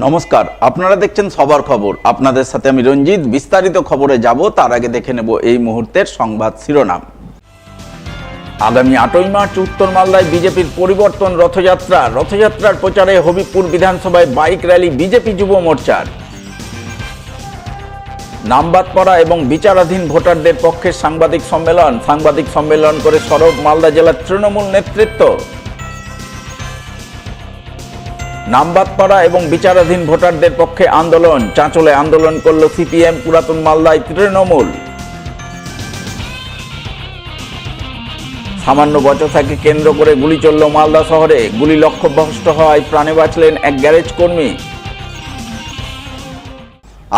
নমস্কার, আপনারা দেখছেন সবার খবর। আপনাদের সাথে আমি রঞ্জিত। বিস্তারিত খবরে যাব তার আগে দেখে নেব এই মুহূর্তের সংবাদ শিরোনাম। আগামী 8ই মার্চ উত্তর মালদায় বিজেপির পরিবর্তন রথযাত্রার প্রচারে হবিবপুর বিধানসভায় বাইক র্যালি বিজেপি যুব মোর্চার। নামবাদপাড়া এবং বিচারাধীন ভোটারদের পক্ষে সাংবাদিক সম্মেলন করে সরব মালদা জেলার তৃণমূল নেতৃত্ব। নামবাদপাড়া এবং বিচারাধীন ভোটারদের পক্ষে আন্দোলন, চাঁচলে আন্দোলন করল সিপিএম, পুরাতন মালদায় তৃণমূল। সামান্য বচসাকে কেন্দ্র করে গুলি চলল মালদা শহরে, গুলি লক্ষ্যভ্রষ্ট হওয়ায় প্রাণে বাঁচলেন এক গ্যারেজ কর্মী।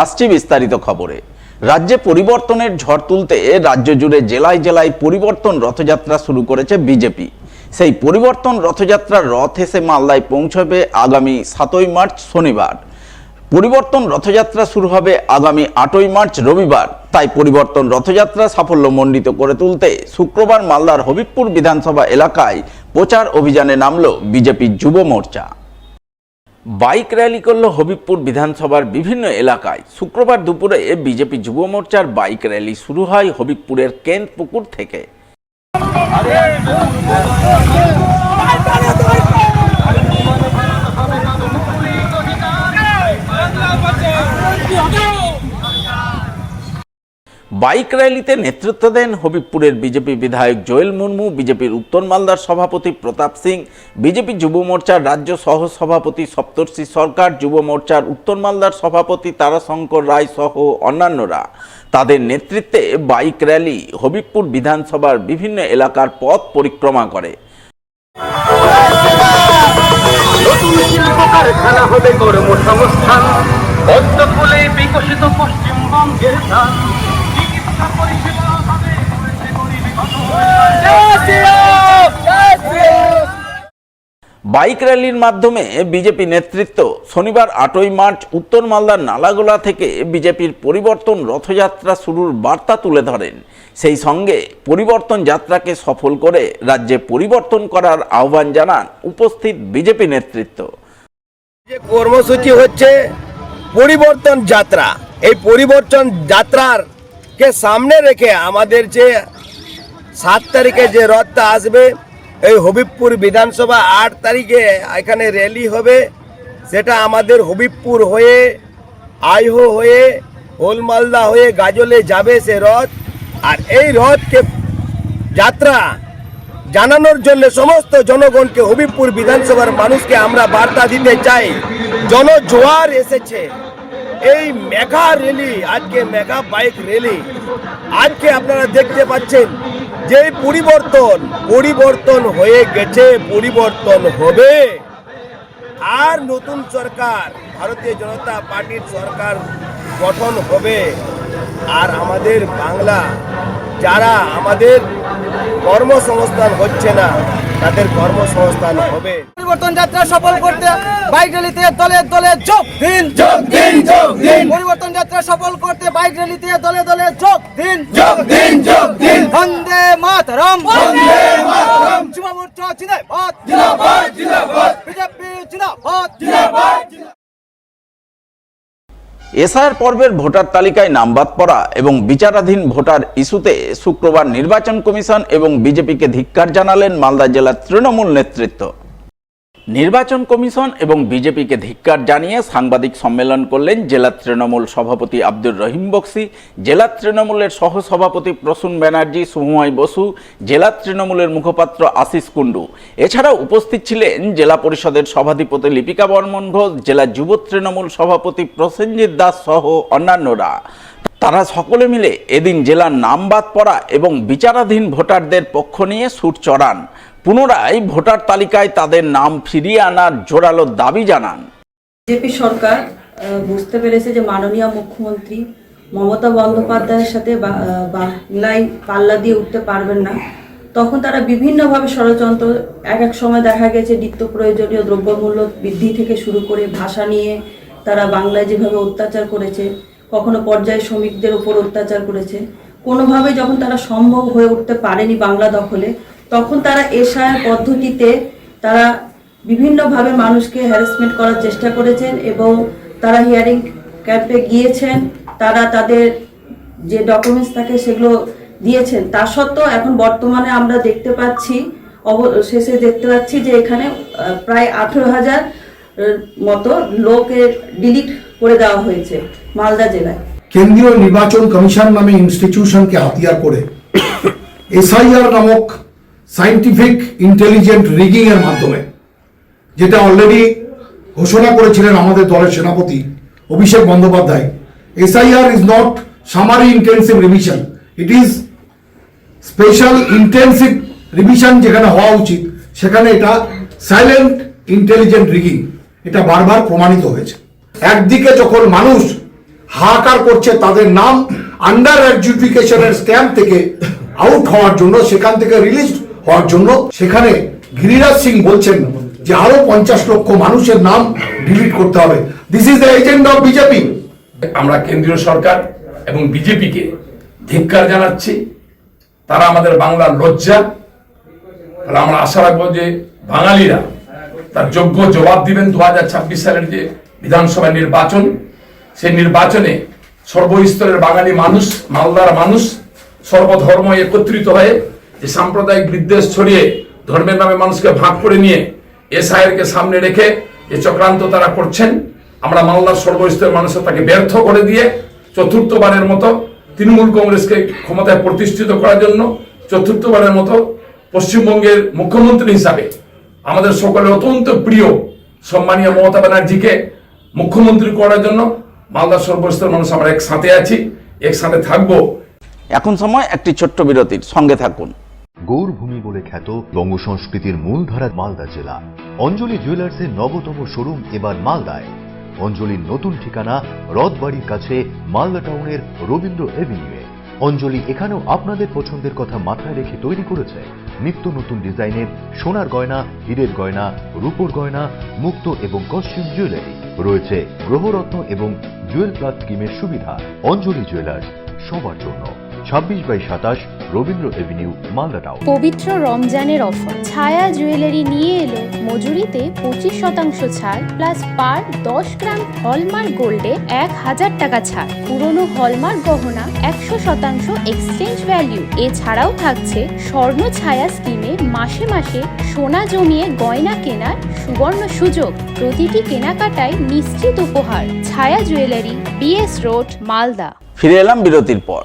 আসছি বিস্তারিত খবরে। রাজ্যে পরিবর্তনের ঝড় তুলতে রাজ্য জুড়ে জেলায় জেলায় পরিবর্তন রথযাত্রা শুরু করেছে বিজেপি। সেই পরিবর্তন রথযাত্রার রথ এসে মালদায় পৌঁছবে আগামী 7ই মার্চ শনিবার। পরিবর্তন রথযাত্রা শুরু হবে আগামী 8ই মার্চ রবিবার। তাই পরিবর্তন রথযাত্রা সাফল্যমণ্ডিত করে তুলতে শুক্রবার মালদার হবিবপুর বিধানসভা এলাকায় প্রচার অভিযানে নামল বিজেপির যুব মোর্চা। বাইক র্যালি করল হবিবপুর বিধানসভার বিভিন্ন এলাকায়। শুক্রবার দুপুরে বিজেপি যুব মোর্চার বাইক র্যালি শুরু হয় হবিবপুরের কেন্দ্রপুকুর থেকে। বাইক র্যালিতে নেতৃত্ব দেন হবিবপুরের বিজেপি বিধায়ক জোয়েল মুর্মু, বিজেপির উত্তর মালদার সভাপতি প্রতাপ সিং, বিজেপি যুব মোর্চার রাজ্য সহ সভাপতি সপ্তর্ষি সরকার, যুব মোর্চার উত্তর মালদার সভাপতি তারাশঙ্কর রায় সহ অন্যান্যরা। তাদের নেতৃত্বে বাইক র্যালি হবিবপুর বিধানসভার বিভিন্ন এলাকার পথ পরিক্রমা করে। নতুন শিল্প কারখানা হবে কর্মসংস্থান, পদ্মফুলে বিকশিত পশ্চিমবঙ্গের ধান, চিকিৎসা পরিষেবা হবে বাইক র্যালির মাধ্যমে বিজেপি নেতৃত্ব শনিবার 8ই মার্চ উত্তর মালদার নালাগোলা থেকে বিজেপির পরিবর্তন রথযাত্রা শুরুর বার্তা তুলে ধরেন। সেই সঙ্গে পরিবর্তন যাত্রাকে সফল করে রাজ্যে পরিবর্তন করার আহ্বান জানান উপস্থিত বিজেপি নেতৃত্ব। যে কর্মসূচি হচ্ছে পরিবর্তন যাত্রা, এই পরিবর্তন যাত্রার কে সামনে রেখে আমাদের যে 7 তারিখে যে রথটা আসবে, এই হবিবপুর বিধানসভা 8 তারিখে এখানে র্যালি হবে। সেটা আমাদের হবিবপুর হয়ে, আইহো হয়ে, হোলমালদা হয়ে গাজলে যাবে সে রথ। আর এই রথকে যাত্রা জানানোর জন্য সমস্ত জনগণকে, হবিবপুর বিধানসভার মানুষকে আমরা বার্তা দিতে চাই, জনজোয়ার এসেছে। এই মেগা র্যালি, আজকে মেগা বাইক র্যালি, আজকে আপনারা দেখতে পাচ্ছেন যে পরিবর্তন হয়ে গেছে, পরিবর্তন হবে। আর নতুন সরকার, ভারতীয় জনতা পার্টির সরকার গঠন হবে। আর আমাদের বাংলা, যারা আমাদের কর্মসংস্থান হচ্ছে না, তাদের কর্মসংস্থান হবে। পরিবর্তন যাত্রা সফল করতে বাইক র্যালিতে দলে দলে যোগ দিন। পরিবর্তন যাত্রা সফল করতে বাইক র্যালিতে দলে দলে যোগ দিন। বন্দে মাতরম, যুব মোর্চা জিন্দাবাদ, বিজেপি জিন্দাবাদ। এসআইআর পর্বের ভোটার তালিকায় নাম বাদ পড়া এবং বিচারাধীন ভোটার ইস্যুতে শুক্রবার নির্বাচন কমিশন এবং বিজেপিকে ধিক্কার জানালেন মালদা জেলার তৃণমূল নেতৃত্ব। নির্বাচন কমিশন এবং বিজেপিকে ধিক্কার জানিয়ে সাংবাদিক সম্মেলন করলেন জেলা তৃণমূল সভাপতি আব্দুর রহিম বক্সি, জেলা তৃণমূলের সহসভাপতি প্রসূন ব্যানার্জি, সুময় বসু, জেলা তৃণমূলের মুখপাত্র আশিস কুণ্ডু। এছাড়াও উপস্থিত ছিলেন জেলা পরিষদের সভাধিপতি লিপিকা বর্মন ঘোষ, জেলা যুব তৃণমূল সভাপতি প্রসেনজিৎ দাস সহ অন্যান্যরা। তারা সকলে মিলে এদিন জেলার নাম বাদ পড়া এবং বিচারাধীন ভোটারদের পক্ষ নিয়ে সুর চড়ান। পুনরায় ভোটার তালিকায় তাদের নাম ফিরিয়ে আনার জোরালো দাবি জানান। বিজেপি সরকার বুঝতে পেরেছে যে মাননীয় মুখ্যমন্ত্রী মমতা বন্দ্যোপাধ্যায়ের সাথে বাংলায় পাল্লা দিয়ে উঠতে পারবেন না। তখন তারা বিভিন্নভাবে ষড়যন্ত্র, এক সময় দেখা গেছে নিত্য প্রয়োজনীয় দ্রব্যমূল্য বৃদ্ধি থেকে শুরু করে ভাষা নিয়ে তারা বাংলায় যেভাবে অত্যাচার করেছে, কখনো পর্যায় শ্রমিকদের উপর অত্যাচার করেছে। কোনোভাবে যখন তারা সম্ভব হয়ে উঠতে পারেনি বাংলা দখলে, তখন তারা এসআইআর পদ্ধতিতে তারা বিভিন্নভাবে মানুষকে হ্যারাসমেন্ট করার চেষ্টা করেছেন এবং তারা হিয়ারিং ক্যাম্পে গিয়েছেন, তারা তাদের যে ডকুমেন্টস থাকে সেগুলো দিয়েছেন। তা সত্ত্বেও এখন বর্তমানে আমরা দেখতে পাচ্ছি, অবশেষে দেখতে পাচ্ছি যে এখানে প্রায় 18,000 মতো লোকের ডিলিট করে দেওয়া হয়েছে মালদা জেলায়। কেন্দ্রীয় নির্বাচন কমিশন নামে ইনস্টিটিউশনকে হাতিয়ার করে এসআইআর নামক সায়েন্টিফিক ইন্টেলিজেন্ট রিগিং এর মাধ্যমে, যেটা অলরেডি ঘোষণা করেছিলেন আমাদের দলের সেনাপতি Abhishek Bandyopadhyay, SIR is not summary intensive revision, it is special intensive revision যেখানে হওয়া উচিত সেখানে এটা সাইলেন্ট ইন্টেলিজেন্ট রিগিং, এটা বারবার প্রমাণিত হয়েছে। একদিকে যখন মানুষ হাহাকার করছে তাদের নাম আন্ডার অ্যাডজুডিকেশনের স্ট্যাম্প থেকে আউট হওয়ার জন্য, সেখান থেকে রিলিজ হওয়ার জন্য, সেখানে গিরিরাজ সিং বলছেন যে আরো 50 লক্ষ মানুষের নাম ডিলিট করতে হবে। This is the agenda of BJP. আমরা কেন্দ্রীয় সরকার এবং বিজেপিকে ধিক্কার জানাচ্ছি। তারা আমাদের বাংলার লজ্জা। তাহলে আমরা আশা রাখবো যে বাঙালিরা তার যোগ্য জবাব দিবেন। 2026 সালের যে বিধানসভা নির্বাচন, সেই নির্বাচনে সর্বস্তরের বাঙালি মানুষ, মালদার মানুষ সর্বধর্ম একত্রিত হয়ে যে সাম্প্রদায়িক বিদ্বেষ ছড়িয়ে ধর্মের নামে মানুষকে ভাগ করে নিয়ে এসআইআরকে সামনে রেখে যে চক্রান্ত তারা করছেন, আমরা মালদার সর্বস্তরের মানুষের তাকে ব্যর্থ করে দিয়ে চতুর্থবারের মতো তৃণমূল কংগ্রেসকে ক্ষমতায় প্রতিষ্ঠিত করার জন্য, চতুর্থবারের মতো পশ্চিমবঙ্গের মুখ্যমন্ত্রী হিসাবে আমাদের সকলের অত্যন্ত প্রিয় সম্মানীয় মমতা ব্যানার্জিকে মুখ্যমন্ত্রী করার জন্য মালদার সর্বস্তরের মানুষ আমরা একসাথে আছি, একসাথে থাকবো। এখন সময় একটি ছোট্ট বিরতির, সঙ্গে থাকুন। গৌরভূমি বলে খ্যাত বঙ্গ সংস্কৃতির মূলধারা মালদা জেলা। অঞ্জলি জুয়েলার্সের নবতম শোরুম এবার মালদায়। অঞ্জলির নতুন ঠিকানা রথবাড়ির কাছে মালদা টাউনের রবীন্দ্র এভিনিউয়ে। অঞ্জলি এখানেও আপনাদের পছন্দের কথা মাথায় রেখে তৈরি করেছে নিত্য নতুন ডিজাইনের সোনার গয়না, হীরের গয়না, রূপোর গয়না, মুক্ত এবং কস্টিউম জুয়েলারি। রয়েছে গ্রহরত্ন এবং জুয়েল প্লাস স্কিমের সুবিধা। অঞ্জলি জুয়েলার্স, সবার জন্য। 26/27 রবীন্দ্র এভিনিউ, মালদা টাউন। পবিত্র রমজানের অফার ছায়া জুয়েলারি নিয়ে এলো মজুরিতে 25% ছাড় প্লাস পার 10 গ্রাম হলমার্ক গোল্ডে 1000 টাকা ছাড়। পুরনো হলমার্ক গহনা 100% এক্সচেঞ্জ ভ্যালু। এছাড়াও থাকছে স্বর্ণ ছায়া স্কিমে মাসে মাসে সোনা জমিয়ে গয়না কেনার সুবর্ণ সুযোগ। প্রতিটি কেনাকাটায় নিশ্চিত উপহার। ছায়া জুয়েলারি, বিএস রোড, মালদা। ফিরে এলাম বিরতির পর।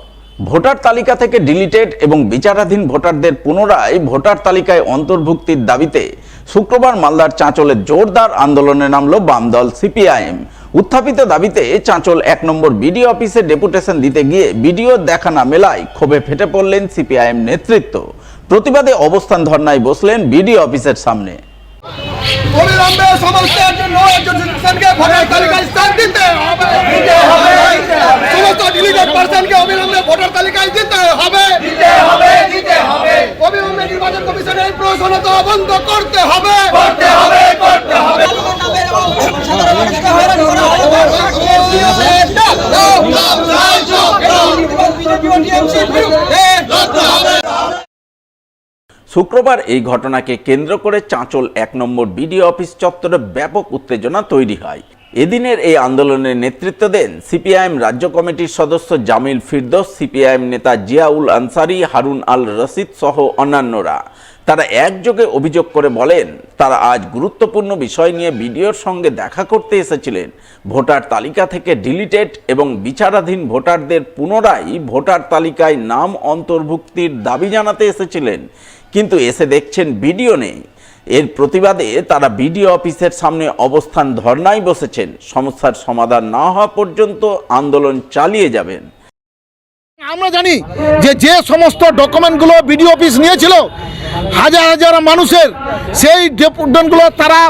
ভোটার তালিকা থেকে ডিলিটেড এবং বিচারাধীন ভোটারদের পুনরায় ভোটার তালিকায় অন্তর্ভুক্তির দাবিতে শুক্রবার মালদার চাঁচলে জোরদার আন্দোলনে নামল বাম দল সিপিআইএম। উত্থাপিত দাবিতে চাঁচল 1 নম্বর বিডিও অফিসে ডেপুটেশন দিতে গিয়ে বিডিও দেখা না মেলায় ক্ষোভে ফেটে পড়লেন সিপিআইএম নেতৃত্ব। প্রতিবাদে অবস্থান ধর্নায় বসলেন বিডিও অফিসের সামনে। অবিলম্বে সমস্ত জনসাধারণকে ভোটার তালিকায় স্থান দিতে হবে, সমস্ত ডিলিটেড পার্সনকে অবিলম্বে ভোটার তালিকায় দিতে হবে, অবিলম্বে নির্বাচন কমিশনের প্রশ্নতা বন্ধ করতে হবে। শুক্রবার এই ঘটনাকে কেন্দ্র করে চাঁচল 1 নম্বর বিডিও অফিস চত্বরে ব্যাপক উত্তেজনা তৈরি হয়। এদিনের এই আন্দোলনের নেতৃত্ব দেন সিপিআইএম রাজ্য কমিটির সদস্য জামিল ফিরদৌস, সিপিআইএম নেতা জিয়াউল আনসারি, হারুন আল রশিদ সহ অন্যান্যরা। তারা একযোগে অভিযোগ করে বলেন, তারা আজ গুরুত্বপূর্ণ বিষয় নিয়ে বিডিওর সঙ্গে দেখা করতে এসেছিলেন। ভোটার তালিকা থেকে ডিলিটেড এবং বিচারাধীন ভোটারদের পুনরায় ভোটার তালিকায় নাম অন্তর্ভুক্তির দাবি জানাতে এসেছিলেন, কিন্তু এসে দেখছেন বিডিও নেই। এর প্রতিবাদে তারা বিডিও অফিসের সামনে অবস্থান ধর্নায় বসেছেন। সমস্যার সমাধান না হওয়া পর্যন্ত আন্দোলন চালিয়ে যাবেন। আমরা জানি যে সমস্ত ডকুমেন্টগুলো বিডিও অফিস নিয়েছিল হাজার হাজার মানুষের, সেই ডকুমেন্টগুলো তারা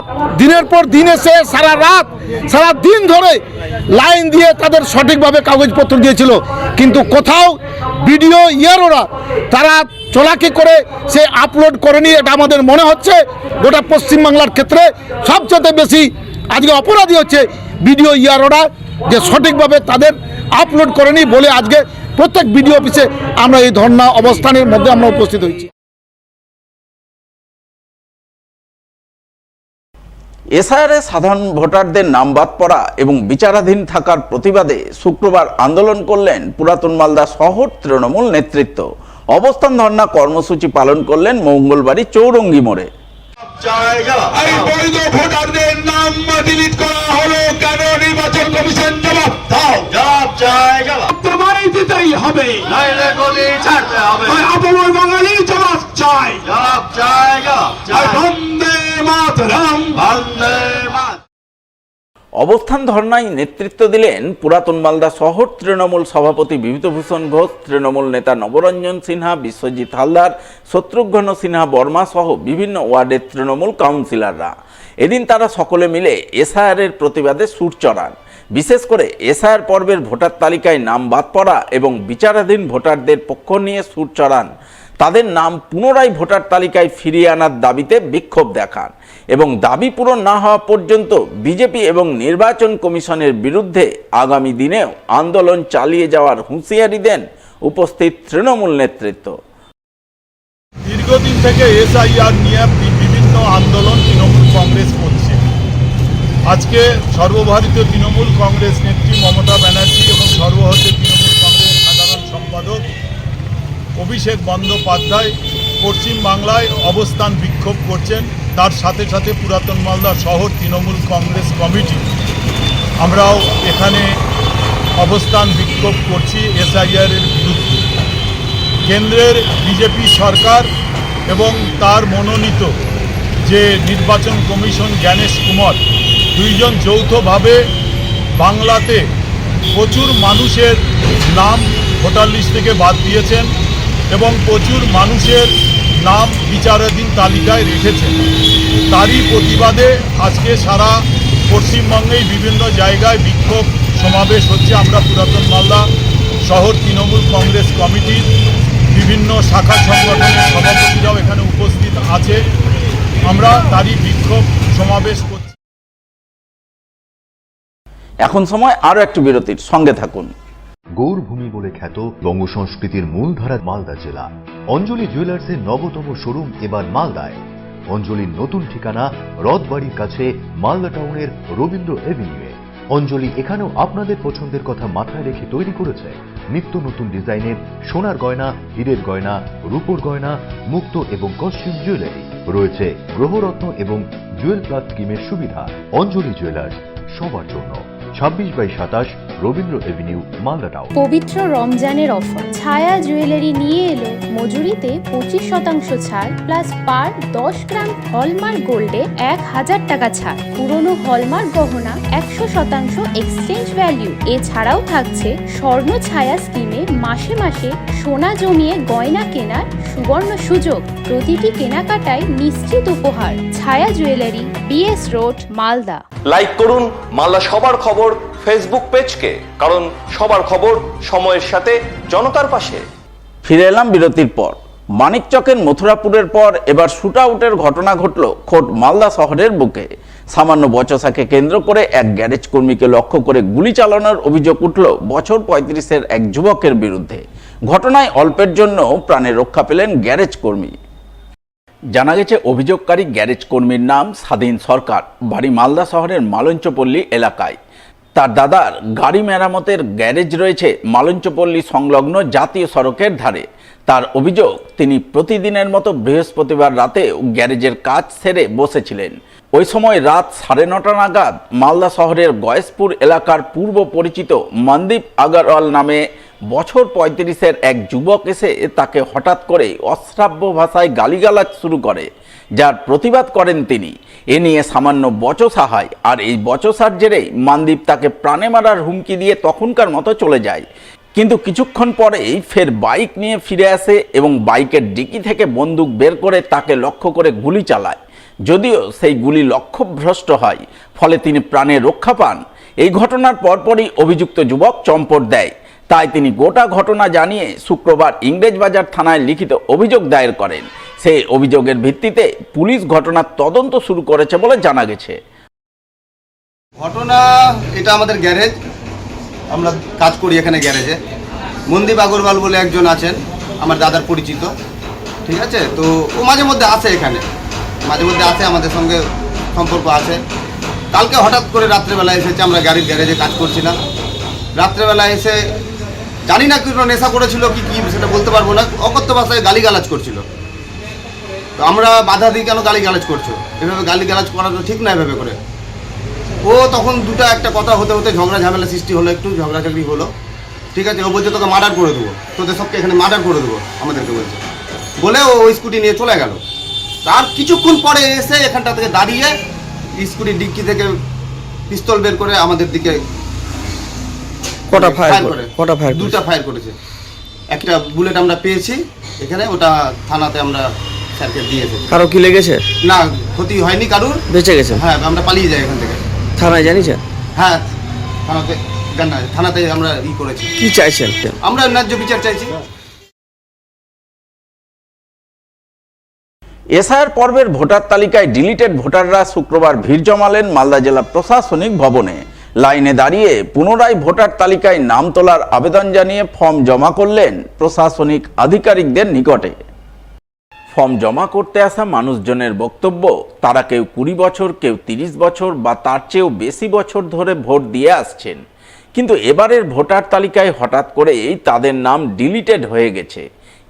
দিনের পর দিন এসে সারা রাত সারা দিন ধরে লাইন দিয়ে তাদের সঠিকভাবে কাগজপত্র দিয়েছিল, কিন্তু কোথাও বিডিও ইয়ারোরা তারা চলাকি করে সে আপলোড করেনি। এটা আমাদের মনে হচ্ছে গোটা পশ্চিমবাংলার ক্ষেত্রে সবচেয়ে বেশি আজকে অপরাধী হচ্ছে বিডিও ইয়ারোরা, যে সঠিকভাবে তাদের আপলোড করেনি বলে আজকে প্রত্যেক বিডিও অফিসে আমরা এই ধর্ণা অবস্থানের মধ্যে আমরা উপস্থিত হয়েছি। এসআইআরে সাধারণ ভোটারদের নাম বাদ পড়া এবং বিচারাধীন থাকার প্রতিবাদে শুক্রবার আন্দোলন করলেন পুরাতন মালদা শহর তৃণমূল নেতৃত্ব। অবস্থান ধর্ণা কর্মসূচি পালন করলেন মঙ্গলবারই চৌরঙ্গি মোড়ে। ভোটারদের নাম ডিলিট করা হলো কেন? নির্বাচন কমিশন জবাব দাও। তোমারই দিতেই হবে, আপামর বাঙালি জবাব চাই। বন্দে মাতরম, বন্দে মাতরম। অবস্থান ধর্নায় নেতৃত্ব দিলেন পুরাতন মালদা শহর তৃণমূল সভাপতি বিভূতিভূষণ ঘোষ, তৃণমূল নেতা নবরঞ্জন সিনহা, বিশ্বজিৎ হালদার, শত্রুঘ্ন সিনহা বর্মা সহ বিভিন্ন ওয়ার্ডের তৃণমূল কাউন্সিলররা। এদিন তারা সকলে মিলে এসআইআরের প্রতিবাদে সুর চড়ান। বিশেষ করে এসআইআর পর্বের ভোটার তালিকায় নাম বাদ পড়া এবং বিচারাধীন ভোটারদের পক্ষ নিয়ে সুর চড়ান। তাদের নাম পুনরায় ভোটার তালিকায় ফিরিয়ে আনার দাবিতে বিক্ষোভ দেখান এবং দাবি পূরণ না হওয়া পর্যন্ত বিজেপি এবং নির্বাচন কমিশনের বিরুদ্ধে আগামী দিনেও আন্দোলন চালিয়ে যাওয়ার হুঁশিয়ারি দেন উপস্থিত তৃণমূল নেতৃত্ব। দীর্ঘদিন থেকে এসআইআর নিয়ে বিভিন্ন আন্দোলন তৃণমূল কংগ্রেস করছে। আজকে সর্বভারতীয় তৃণমূল কংগ্রেস নেত্রী মমতা ব্যানার্জি এবং সর্বভারতীয় তৃণমূল কংগ্রেস সাধারণ সম্পাদক অভিষেক বন্দ্যোপাধ্যায় পশ্চিমবাংলায় অবস্থান বিক্ষোভ করছেন। তার সাথে সাথে পুরাতন মালদা শহর তৃণমূল কংগ্রেস কমিটি আমরাও এখানে অবস্থান বিক্ষোভ করছি এসআইআরের বিরুদ্ধে। কেন্দ্রের বিজেপি সরকার এবং তার মনোনীত যে নির্বাচন কমিশন জ্ঞানেশ কুমার দুইজন যৌথভাবে বাংলাতে প্রচুর মানুষের নাম ভোটার লিস্ট থেকে বাদ দিয়েছেন এবং প্রচুর মানুষের নাম বিচারাধীন তালিকায় রেখেছেন। তারই প্রতিবাদে আজকে সারা পশ্চিমবঙ্গেই বিভিন্ন জায়গায় বিক্ষোভ সমাবেশ হচ্ছে। আমরা পুরাতন মালদা শহর তৃণমূল কংগ্রেস কমিটির বিভিন্ন শাখা সংগঠনের সভাপতিরাও এখানে উপস্থিত আছে। আমরা তারই বিক্ষোভ সমাবেশ করছি। এখন সময় আরও একটু বিরতির, সঙ্গে থাকুন। গৌরভূমি বলে খ্যাত বঙ্গ সংস্কৃতির মূলধারা মালদা জেলা। অঞ্জলি জুয়েলার্সের নবতম শোরুম এবার মালদায়। অঞ্জলির নতুন ঠিকানা রথবাড়ির কাছে মালদা টাউনের রবীন্দ্র এভিনিউয়ে। অঞ্জলি এখানেও আপনাদের পছন্দের কথা মাথায় রেখে তৈরি করেছে নিত্য নতুন ডিজাইনের সোনার গয়না, হীরের গয়না, রূপোর গয়না, মুক্ত এবং কস্টিউম জুয়েলারি। রয়েছে গ্রহরত্ন এবং জুয়েল প্লাস স্কিমের সুবিধা। অঞ্জলি জুয়েলার্স, সবার জন্য। 26/27 রবীন্দ্র এভিনিউ, মালদা টাউন। পবিত্র রমজানের অফার ছায়া জুয়েলারি নিয়ে এলো মজুরিতে 25% ছাড় প্লাস পার 10 গ্রাম হলমার্ক গোল্ডে 1000 টাকা ছাড়। পুরনো হলমার্ক গহনা 100% এক্সচেঞ্জ ভ্যালু। এছাড়াও থাকছে স্বর্ণ ছায়া স্কিমে মাসে মাসে সোনা জমিয়ে গয়না কেনার সুবর্ণ সুযোগ। প্রতিটি কেনাকাটায় নিশ্চিত উপহার। ছায়া jewellery, BS road, Malda. Like করুন মালদা সবার খবর ফেসবুক পেজকে, কারণ সবার খবর সময়ের সাথে জনতার পাশে। ফিরে এলাম বিরতির পর। মানিকচকের মথুরাপুরের পর এবার শুট আউটের ঘটনা ঘটল খোদ মালদা শহরের বুকে। সামান্য বচসাকে কেন্দ্র করে এক গ্যারেজ কর্মীকে লক্ষ্য করে গুলি চালানোর অভিযোগ উঠল বছর 35-এর এক যুবকের বিরুদ্ধে। ঘটনায় অল্পের জন্য প্রাণে রক্ষা পেলেন গ্যারেজ কর্মী। জানা গেছে অভিযোগকারী গ্যারেজ কর্মীর নাম স্বাধীন সরকার, বাড়ি মালদা শহরের মালঞ্চপল্লী এলাকায়। তার দাদার গাড়ি মেরামতের গ্যারেজ রয়েছে মালঞ্চপল্লী সংলগ্ন জাতীয় সড়কের ধারে। তার অভিযোগ, তিনি প্রতিদিনের মতো বৃহস্পতিবার রাতে গ্যারেজের কাজ সেরে বসেছিলেন। ওই সময় রাত 9:30 নাগাদ মালদা শহরের গয়েশপুর এলাকার পূর্ব পরিচিত মনদীপ আগরওয়াল নামে বছর 35-এর এক যুবক এসে তাকে হঠাৎ করে অশ্রাব্য ভাষায় গালিগালাজ শুরু করে, যার প্রতিবাদ করেন তিনি। এ নিয়ে সামান্য বচসা হয়, আর এই বচসার জেরেই মনদীপ তাকে প্রাণে মারার হুমকি দিয়ে তখনকার মতো চলে যায়। কিন্তু কিছুক্ষণ পরেই ফের বাইক নিয়ে ফিরে আসে এবং বাইকের ডিকি থেকে বন্দুক বের করে তাকে লক্ষ্য করে গুলি চালায়। যদিও সেই গুলি লক্ষ্যভ্রষ্ট হয়, ফলে তিনি প্রাণে রক্ষা পান। এই ঘটনার পরপরই অভিযুক্ত যুবক চম্পট দেয়। তাই তিনি গোটা ঘটনা জানিয়ে শুক্রবার ইংরেজবাজার থানায় লিখিত অভিযোগ দায়ের করেন। সেই অভিযোগের ভিত্তিতে পুলিশ ঘটনার তদন্ত শুরু করেছে বলে জানা গেছে। ঘটনা এটা আমাদের গ্যারেজ, আমরা কাজ করি এখানে গ্যারেজে। মনদীপ আগরওয়াল বলে একজন আছেন, আমার দাদার পরিচিত, ঠিক আছে। তো ও মাঝে মধ্যে আসে এখানে, মাঝে মধ্যে আসে আমাদের সঙ্গে সম্পর্ক আছে। কালকে হঠাৎ করে রাত্রেবেলা এসেছে, আমরা গাড়ির গ্যারেজে কাজ করছিলাম, রাত্রেবেলা এসে জানি না কোনো নেশা করেছিল কি সেটা বলতে পারবো না, অকথ্য ভাষায় গালিগালাজ করছিল। তো আমরা বাধা দিই, কেন গালিগালাজ করছো, এভাবে গালিগালাজ করা তো ঠিক না এভাবে করে। ও তখন একটা কথা হতে হতে ঝগড়া ঝামেলা সৃষ্টি হলো, একটু ঝগড়াঝাগড়ি হলো। ঠিক আছে, ও বলছে তোকে মার্ডার করে দেবো, তোদের সবকে এখানে মার্ডার করে দেবো আমাদেরকে বলছে, বলে ও স্কুটি নিয়ে চলে গেল। তার কিছুক্ষণ পরে এসে এখানটা থেকে দাঁড়িয়ে স্কুটির ডিক্কি থেকে পিস্তল বের করে আমাদের দিকে দুটা ফায়ার করেছে। একটা বুলেট আমরা পেয়েছি এখানে, ওটা থানাতে আমরা স্যারকে দিয়েছি। কারো কি লেগেছে? না, ক্ষতি হয়নি কারুর, বেঁচে গেছে। হ্যাঁ, আমরা পালিয়ে যাই এখান থেকে। থানায় জানিয়েছেন? হ্যাঁ, থানাতে আমরা করেছি। কি চাইছেন? আমরা ন্যায্য বিচার চাইছি। এসআইআর পর্বের ভোটার তালিকায় ডিলিটেড ভোটাররা শুক্রবার ভিড় জমালেন মালদা জেলা প্রশাসনিক ভবনে। লাইনে দাঁড়িয়ে পুনরায় ভোটার তালিকায় নাম তোলার আবেদন জানিয়ে ফর্ম জমা করলেন প্রশাসনিক আধিকারিকদের নিকটে। ফর্ম জমা করতে আসা মানুষজনের বক্তব্য, তারা কেউ 20 বছর, কেউ 30 বছর বা তার চেয়েও বেশি বছর ধরে ভোট দিয়ে আসছেন, কিন্তু এবারের ভোটার তালিকায় হঠাৎ করেই তাদের নাম ডিলিটেড হয়ে গেছে।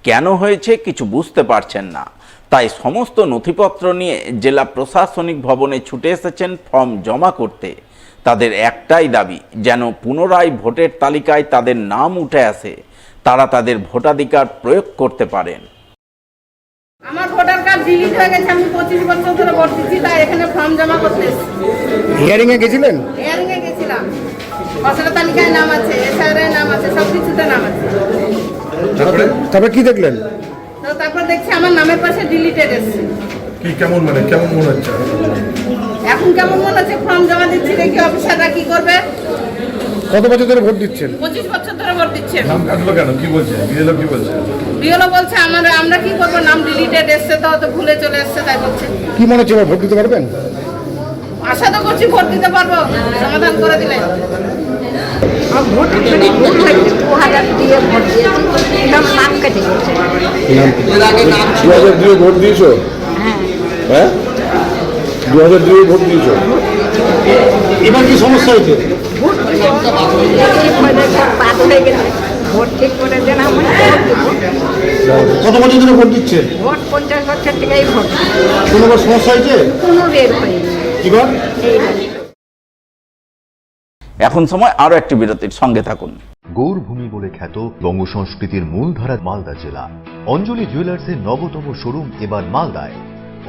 কেন হয়েছে কিছু বুঝতে পারছেন না, তাই সমস্ত নথিপত্র নিয়ে জেলা প্রশাসনিক ভবনে ছুটে এসেছেন ফর্ম জমা করতে। তাদের একটাই দাবি, যেন পুনরায় ভোটের তালিকায় তাদের নাম উঠে আসে, তারা তাদের ভোটাধিকার প্রয়োগ করতে পারেন। আমার ভোটার কার্ড ডিলিট হয়ে গেছে, আমি 25 বছর ধরে ভোট দিচ্ছি, তাই এখানে ফর্ম জমা করতে এসেছি। হিয়ারিং এ গেছিলেন? হিয়ারিং এ গেছিলাম, ভোটার তালিকায় নাম আছে, এসআইআর এর নাম আছে, সব কিছুতে নাম আছে। তারপরে কি দেখলেন? তো তারপর দেখছি আমার নামের পাশে ডিলিটেড এসেছে। কি কেমন মনে হচ্ছে? এখন কেমন মনে হচ্ছে, ফর্ম জমা দিচ্ছি, দেখি অফিসাররা কি করবে। কত বছর ধরে ভোট দিচ্ছেন? 25 বছর ধরে ভোট দিচ্ছি। নাম কাটলো কেন, কি বলছে বিএলও? কি বলছে বিএলও? বলছে আমরা কি করবো, নাম ডিলিটেড এসছে, তো ভুলে চলে এসছে, তাই বলছে। কি মনে হচ্ছে ভোট দিতে পারবেন? আশা তো করছি ভোট দিতে পারবো, সমাধান করে দিলে। ভোট এখানে ভোট লাগছে, 2000 দিয়ে ভোট দিয়েছি, নাম কেটে গেছে। 2000 দিয়ে ভোট দিয়েছো? হ্যাঁ, 2000 দিয়ে ভোট দিয়েছো। এবার কি সমস্যা হয়েছে? ভোট বাদ হয়ে গেছে, ভোট ঠিক করে দেন। কত বছর ধরে ভোট দিচ্ছে? ভোট 50 বছর থেকেই ভোট। কোনোবার সমস্যা হয়েছে? কোনো বের হয়নি। এবার এখন সময় আরো একটি বিরতির, সঙ্গে থাকুন। গৌরভূমি বলে খ্যাত বঙ্গ সংস্কৃতির মূলধারা মালদা জেলা। অঞ্জলি জুয়েলার্সের নবতম শোরুম এবার মালদায়।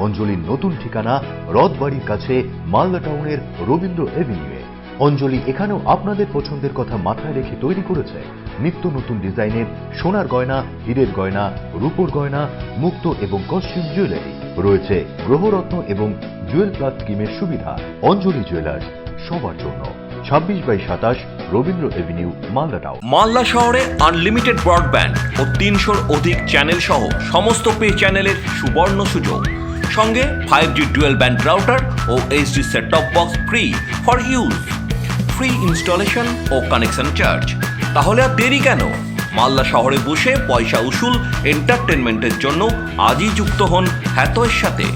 অঞ্জলির নতুন ঠিকানা রথবাড়ির কাছে মালদা টাউনের রবীন্দ্র এভিনিউয়ে। অঞ্জলি এখানেও আপনাদের পছন্দের কথা মাথায় রেখে তৈরি করেছে নিত্য নতুন ডিজাইনের সোনার গয়না, হীরের গয়না, রূপোর গয়না, মুক্ত এবং কস্টিউম জুয়েলারি। রয়েছে গ্রহরত্ন এবং জুয়েল প্লাস স্কিমের সুবিধা। অঞ্জলি জুয়েলার্স, সবার জন্য। 26/27 রবীন্দ্র এভিনিউ, মালদা টাউন। মালদা শহরে আনলিমিটেড ব্রডব্যান্ড ও 300-র অধিক চ্যানেল সহ সমস্ত পে চ্যানেলের সুবর্ণ সুযোগ। সঙ্গে 5G ডুয়েল ব্যান্ড রাউটার ও HD set top box free for use. Free installation ও কানেকশন চার্জ। তাহলে আর দেরি কেন? মালদা শহরে বসে পয়সা উসুল এন্টারটেনমেন্টের জন্য আজই যুক্ত হন হ্যাথওয়ের সাথে।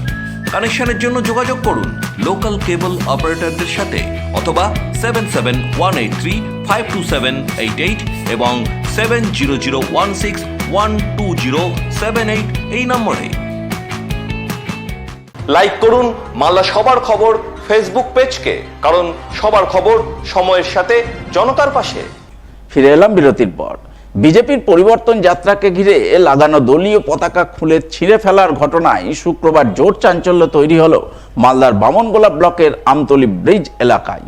কানেকশনের জন্য যোগাযোগ করুন লোকাল কেবল অপারেটরদের সাথে অথবা 7718352788 এবং 7001612078 এই নম্বরে। লাইক করুন মালদা সবার খবর ফেসবুক পেজকে, কারণ সবার খবর সময়ের সাথে জনতার পাশে। ফিরে এলাম বিরতির পর। বিজেপির পরিবর্তন যাত্রাকে ঘিরে লাগানো দলীয় পতাকা খুলে ছিঁড়ে ফেলার ঘটনায় শুক্রবার জোর চাঞ্চল্য তৈরি হলো মালদার বামনগোলা ব্লকের আমতলী ব্রিজ এলাকায়।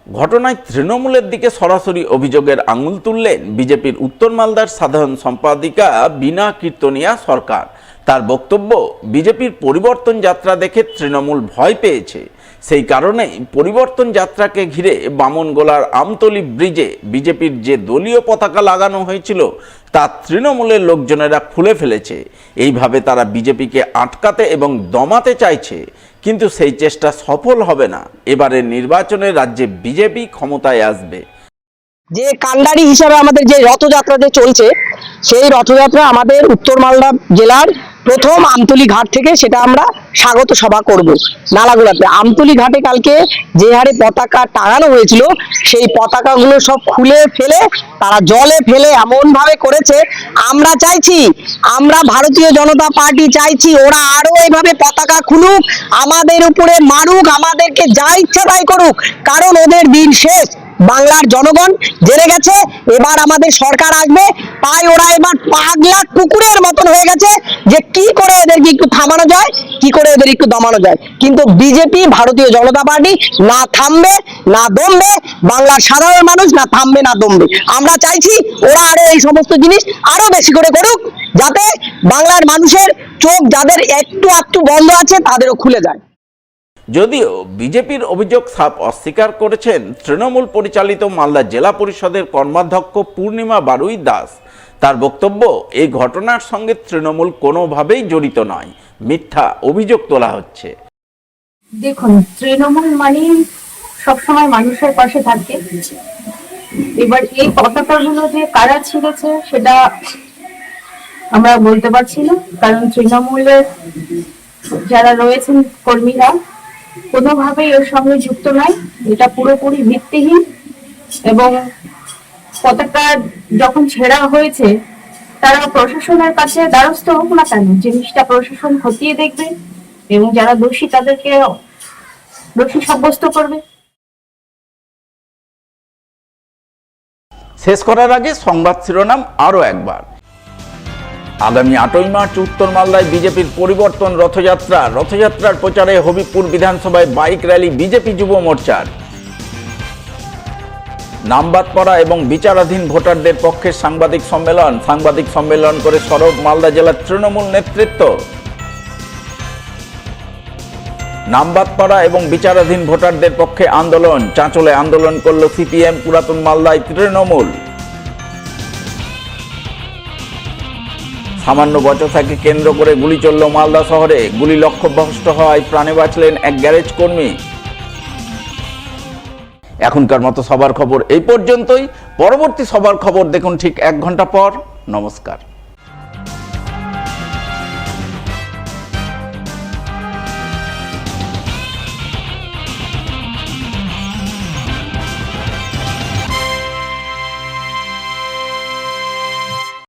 ঘটনায় তৃণমূলের দিকে সরাসরি অভিযোগের আঙুল তুললেন বিজেপির উত্তর মালদার সাধারণ সম্পাদিকা বীণা কীর্তনিয়া সরকার। তার বক্তব্য, বিজেপির পরিবর্তন যাত্রা দেখে তৃণমূল ভয় পেয়েছে, সেই কারণেই পরিবর্তন যাত্রাকে ঘিরে বামনগোলার আমতলী ব্রিজে বিজেপির যে দলীয় পতাকা লাগানো হয়েছিল তা তৃণমূলের লোকজনেরা খুলে ফেলেছে। এইভাবে তারা বিজেপিকে আটকাতে এবং দমাতে চাইছে, কিন্তু সেই চেষ্টা সফল হবে না। এবারের নির্বাচনে রাজ্যে বিজেপি ক্ষমতায় আসবে। যে কান্ডারি হিসাবে আমাদের যে রথযাত্রা যে চলছে, সেই রথযাত্রা আমাদের উত্তর মালদা জেলার প্রথম আমতলী ঘাট থেকে সেটা আমরা স্বাগত সভা করব নালাগোলাতে। আমতলী ঘাটে কালকে যে হারে পতাকা টাঙানো হয়েছিল সেই পতাকাগুলো সব খুলে ফেলে তারা জলে ফেলে এমন ভাবে করেছে। আমরা চাইছি, আমরা ভারতীয় জনতা পার্টি চাইছি ওরা আরো এইভাবে পতাকা খুলুক, আমাদের উপরে মারুক, আমাদেরকে যা ইচ্ছা তাই করুক, কারণ ওদের দিন শেষ। বাংলার জনগণ জেনে গেছে এবার আমাদের সরকার আসবে, তাই ওরা এবার পাগলা কুকুরের মতন হয়ে গেছে যে কি করে এদেরকে একটু থামানো যায়, কি করে এদের একটু দমানো যায়। কিন্তু বিজেপি ভারতীয় জনতা পার্টি না থামবে না দমবে, বাংলার সাধারণ মানুষ না থামবে না দমবে। আমরা চাইছি ওরা আরো এই সমস্ত জিনিস আরো বেশি করে করুক, যাতে বাংলার মানুষের চোখ যাদের একটু একটু বন্ধ আছে তাদেরও খুলে যায়। যদিও বিজেপির অভিযোগ সাফ অস্বীকার করেছেন তৃণমূল পরিচালিত মালদা জেলা পরিষদের কর্মাধ্যক্ষ পূর্ণিমা বারুই দাস। তার বক্তব্য, এই ঘটনার সঙ্গে তৃণমূল কোনোভাবেই জড়িত নয়, মিথ্যা অভিযোগ তোলা হচ্ছে। দেখুন, তৃণমূল মানে সবসময় মানুষের পাশে থাকে। এবার এই পতাকাগুলো যে কারা ছিঁড়েছে সেটা আমরা বলতে পারছি না, কারণ তৃণমূলের যারা রয়েছেন কর্মীরা কোনোভাবেই এর সঙ্গে যুক্ত নয়। এটা পুরোপুরি ভিত্তিহীন এবং পতাকা যখন ছেঁড়া হয়েছে তারা প্রশাসনের কাছে দ্বারস্থ হোক না কেন, জিনিসটা প্রশাসন খতিয়ে দেখবে এবং যারা দোষী তাদেরকে দোষী সাব্যস্ত করবে। শেষ করার আগে সংবাদ শিরোনাম আরো একবার। আগামী 8ই মার্চ উত্তর মালদায় বিজেপির পরিবর্তন রথযাত্রার প্রচারে হবিবপুর বিধানসভায় বাইক র্যালি বিজেপি যুব মোর্চার। নামবাদ পড়া এবং বিচারাধীন ভোটারদের পক্ষে সাংবাদিক সম্মেলন করে সরব মালদা জেলার তৃণমূল নেতৃত্ব। নামবাদ পড়া এবং বিচারাধীন ভোটারদের পক্ষে আন্দোলন, চাঁচলে আন্দোলন করল সিপিএম, পুরাতন মালদায় তৃণমূল। সামান্য বচসাকে কেন্দ্র করে গুলি চলল মালদা শহরে, গুলি লক্ষ্যভ্রষ্ট হওয়ায় প্রাণে বাঁচলেন এক গ্যারেজ কর্মী। এখনকার মতো সবার খবর এই পর্যন্তই। পরবর্তী সবার খবর দেখুন ঠিক 1 ঘন্টা পর। নমস্কার।